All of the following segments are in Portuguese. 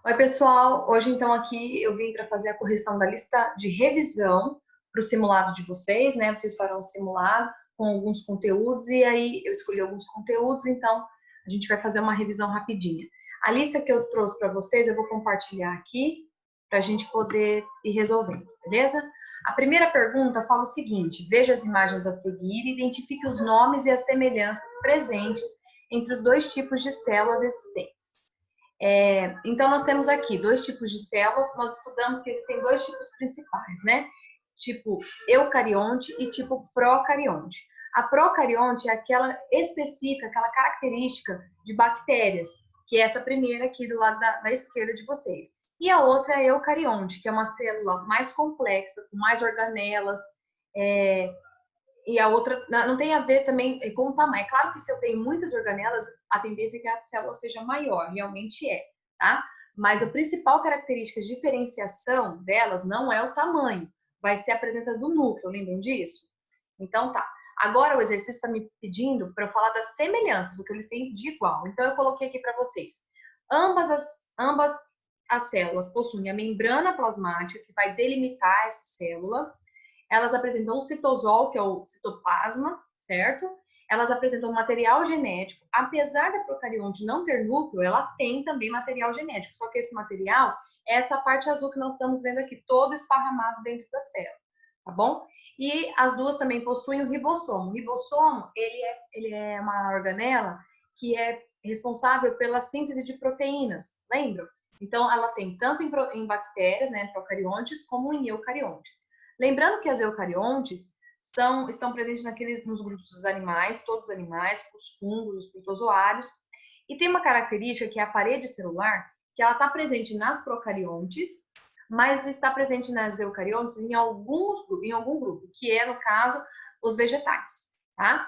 Oi, pessoal. Hoje, então, aqui eu vim para fazer a correção da lista de revisão para o simulado de vocês, né? Vocês farão um simulado com alguns conteúdos e aí eu escolhi alguns conteúdos, então a gente vai fazer uma revisão rapidinha. A lista que eu trouxe para vocês eu vou compartilhar aqui para a gente poder ir resolvendo, beleza? A primeira pergunta fala o seguinte: veja as imagens a seguir e identifique os nomes e as semelhanças presentes entre os dois tipos de células existentes. Então, nós temos aqui dois tipos de células. Nós estudamos que existem dois tipos principais, né? Tipo eucarionte e tipo procarionte. A procarionte é aquela específica, aquela característica de bactérias, que é essa primeira aqui do lado da esquerda de vocês. E a outra é a eucarionte, que é uma célula mais complexa, com mais organelas, e a outra não tem a ver também com o tamanho. É claro que se eu tenho muitas organelas, a tendência é que a célula seja maior, realmente é, tá? Mas a principal característica de diferenciação delas não é o tamanho, vai ser a presença do núcleo, lembram disso? Então tá. Agora o exercício está me pedindo para eu falar das semelhanças, o que eles têm de igual. Então eu coloquei aqui para vocês. Ambas as células possuem a membrana plasmática que vai delimitar essa célula. Elas apresentam o citosol, que é o citoplasma, certo? Elas apresentam material genético. Apesar da procarionte não ter núcleo, ela tem também material genético. Só que esse material é essa parte azul que nós estamos vendo aqui, todo esparramado dentro da célula, tá bom? E as duas também possuem o ribossomo. O ribossomo, ele é uma organela que é responsável pela síntese de proteínas, lembram? Então, ela tem tanto em bactérias, né, procariontes, como em eucariontes. Lembrando que as eucariontes estão presentes nos grupos dos animais, todos os animais, os fungos, os protozoários, e tem uma característica que é a parede celular, que ela está presente nas procariontes, mas está presente nas eucariontes em algum grupo, que é, no caso, os vegetais, tá?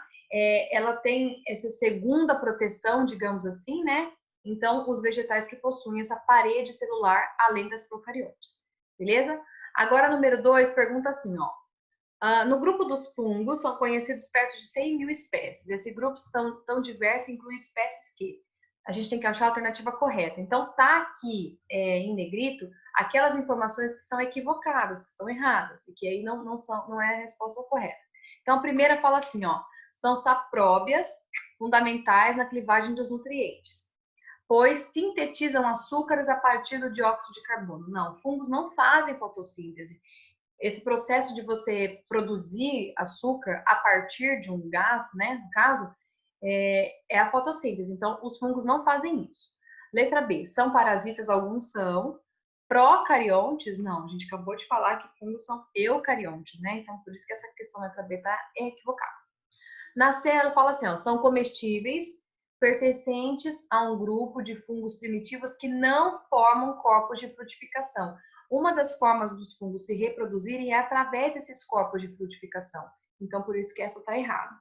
Ela tem essa segunda proteção, digamos assim, né? Então, os vegetais que possuem essa parede celular, além das procariontes, beleza? Agora, número 2, pergunta assim, ó. No grupo dos fungos, são conhecidos perto de 100 mil espécies. Esse grupo tão diverso inclui espécies que a gente tem que achar a alternativa correta. Então, tá aqui em negrito aquelas informações que são equivocadas, que estão erradas, e que aí não é a resposta correta. Então, a primeira fala assim, ó, são sapróbias fundamentais na clivagem dos nutrientes, pois sintetizam açúcares a partir do dióxido de carbono. Não, fungos não fazem fotossíntese. Esse processo de você produzir açúcar a partir de um gás, né, no caso, é a fotossíntese. Então, os fungos não fazem isso. Letra B, são parasitas? Alguns são. Procariontes? Não, a gente acabou de falar que fungos são eucariontes, né? Então, por isso que essa questão letra B está equivocada. Na C, ela fala assim, ó, são comestíveis, pertencentes a um grupo de fungos primitivos que não formam corpos de frutificação. Uma das formas dos fungos se reproduzirem é através desses corpos de frutificação. Então, por isso que essa está errada.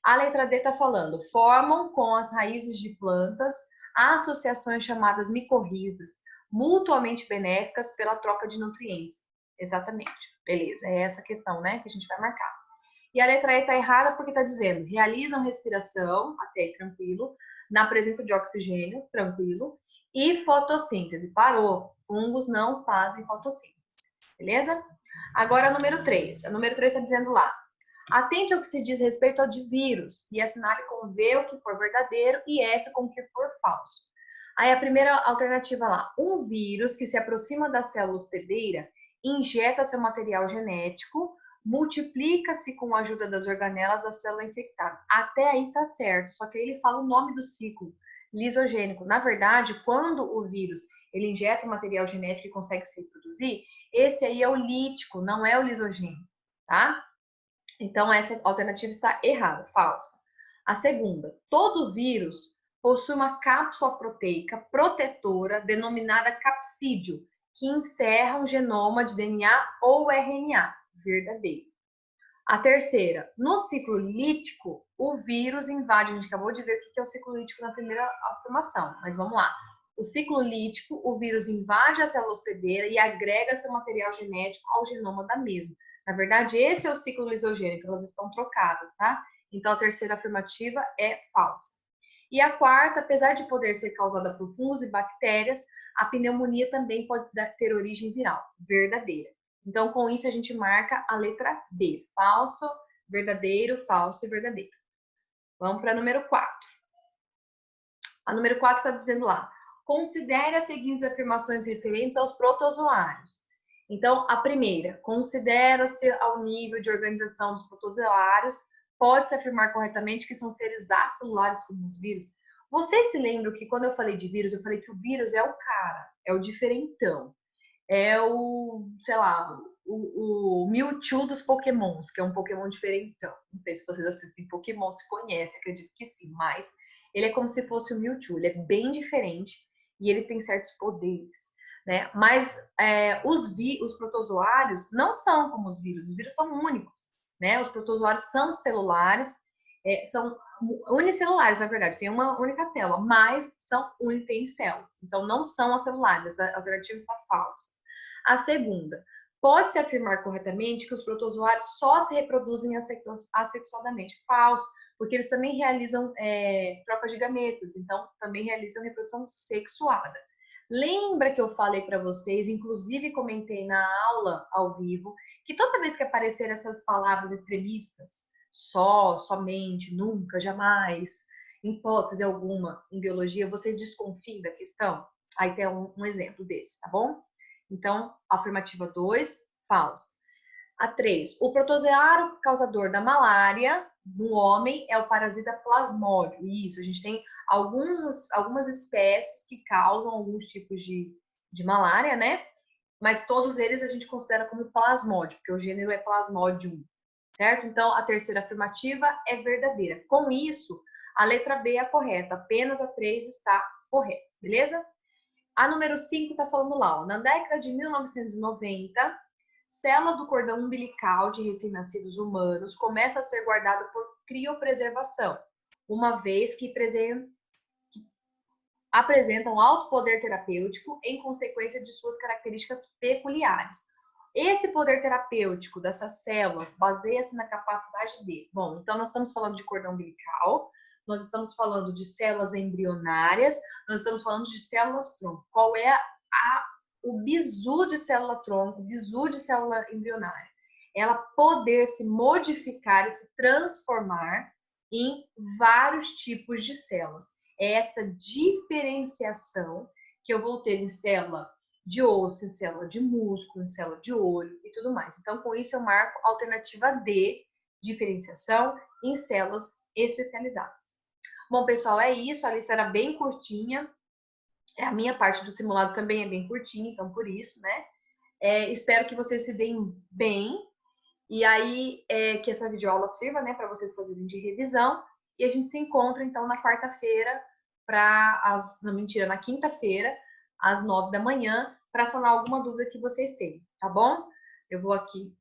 A letra D está falando, formam com as raízes de plantas associações chamadas micorrizas, mutuamente benéficas pela troca de nutrientes. Exatamente. Beleza, é essa questão, né, que a gente vai marcar. E a letra E está errada porque está dizendo, realizam respiração, até aí tranquilo, na presença de oxigênio, tranquilo, e fotossíntese, parou. Fungos não fazem fotossíntese, beleza? Agora, número 3. A número 3 está dizendo lá, atente ao que se diz respeito ao de vírus e assinale com V o que for verdadeiro e F com o que for falso. Aí a primeira alternativa lá, um vírus que se aproxima da célula hospedeira injeta seu material genético, multiplica-se com a ajuda das organelas da célula infectada. Até aí tá certo, só que aí ele fala o nome do ciclo, lisogênico. Na verdade, quando o vírus ele injeta o material genético e consegue se reproduzir, esse aí é o lítico, não é o lisogênico, tá? Então, essa alternativa está errada, falsa. A segunda, todo vírus possui uma cápsula proteica protetora denominada capsídio, que encerra um genoma de DNA ou RNA, verdadeiro. A terceira, no ciclo lítico, o vírus invade, a gente acabou de ver o que é o ciclo lítico na primeira afirmação, mas vamos lá. O ciclo lítico, o vírus invade a célula hospedeira e agrega seu material genético ao genoma da mesma. Na verdade, esse é o ciclo lisogênico, elas estão trocadas, tá? Então, a terceira afirmativa é falsa. E a quarta, apesar de poder ser causada por fungos e bactérias, a pneumonia também pode ter origem viral, verdadeira. Então, com isso, a gente marca a letra B, falso, verdadeiro, falso e verdadeiro. Vamos para a número 4. A número 4 está dizendo lá, considere as seguintes afirmações referentes aos protozoários. Então, a primeira, considera-se ao nível de organização dos protozoários, pode-se afirmar corretamente que são seres acelulares como os vírus. Vocês se lembram que quando eu falei de vírus, eu falei que o vírus é o cara, é o diferentão, é o, sei lá, o Mewtwo dos Pokémons, que é um Pokémon diferentão. Não sei se vocês assistem Pokémon, se conhecem, acredito que sim, mas ele é como se fosse o Mewtwo, ele é bem diferente e ele tem certos poderes, né? Mas os protozoários não são como os vírus são únicos, né? Os protozoários são celulares, são unicelulares, na verdade, tem uma única célula, mas têm células, então não são acelulares, a alternativa está falsa. A segunda, pode-se afirmar corretamente que os protozoários só se reproduzem assexuadamente. Falso, porque eles também realizam troca de gametas, então também realizam reprodução sexuada. Lembra que eu falei para vocês, inclusive comentei na aula ao vivo, que toda vez que aparecer essas palavras extremistas, só, somente, nunca, jamais, hipótese alguma em biologia, vocês desconfiem da questão? Aí tem um exemplo desse, tá bom? Então, afirmativa 2, falsa. A 3, o protozoário causador da malária no homem é o parasita plasmódio. Isso, a gente tem algumas espécies que causam alguns tipos de malária, né? Mas todos eles a gente considera como plasmódio, porque o gênero é Plasmodium, certo? Então, a terceira afirmativa é verdadeira. Com isso, a letra B é a correta, apenas a 3 está correta, beleza? A número 5 está falando lá, ó, na década de 1990, células do cordão umbilical de recém-nascidos humanos começam a ser guardadas por criopreservação, uma vez que apresentam alto poder terapêutico em consequência de suas características peculiares. Esse poder terapêutico dessas células baseia-se na capacidade de... Bom, então nós estamos falando de cordão umbilical, nós estamos falando de células embrionárias, nós estamos falando de células-tronco. Qual é o bizu de célula-tronco, o bizu de célula embrionária? Ela poder se modificar e se transformar em vários tipos de células. É essa diferenciação que eu vou ter em célula de osso, em célula de músculo, em célula de olho e tudo mais. Então, com isso, eu marco a alternativa D, diferenciação em células especializadas. Bom, pessoal, é isso. A lista era bem curtinha. A minha parte do simulado também é bem curtinha, então por isso, né? Espero que vocês se deem bem. E aí, que essa videoaula sirva, né, para vocês fazerem de revisão. E a gente se encontra, então, na quarta-feira, na quinta-feira, às 9 da manhã, para sanar alguma dúvida que vocês tenham, tá bom? Eu vou aqui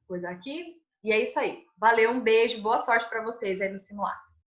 coisa aqui. E é isso aí. Valeu, um beijo, boa sorte para vocês aí no simulado.